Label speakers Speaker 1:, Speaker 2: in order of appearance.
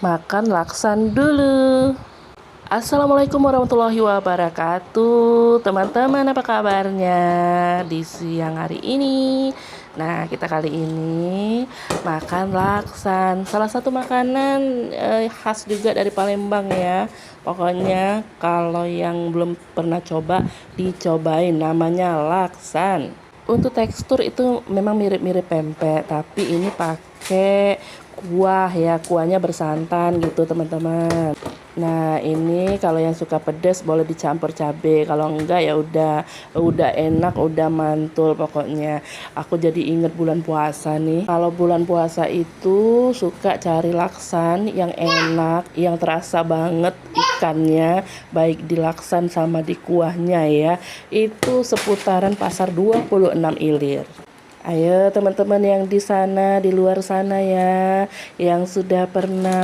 Speaker 1: makan laksan dulu. Assalamualaikum warahmatullahi wabarakatuh. Teman-teman, apa kabarnya di siang hari ini? Nah, kita kali ini makan laksan, salah satu makanan khas juga dari Palembang ya. Pokoknya kalau yang belum pernah coba, dicobain, namanya laksan. Untuk tekstur itu memang mirip-mirip pempek, tapi ini pakai kuah ya, kuahnya bersantan gitu teman-teman. Nah, ini kalau yang suka pedas boleh dicampur cabai, kalau enggak ya udah enak, udah mantul pokoknya. Aku jadi inget bulan puasa nih. Kalau bulan puasa itu suka cari laksan yang enak, yang terasa banget ikannya, baik di laksan sama di kuahnya ya. Itu seputaran pasar 26 Ilir. Ayo teman-teman yang di sana, di luar sana ya, yang sudah pernah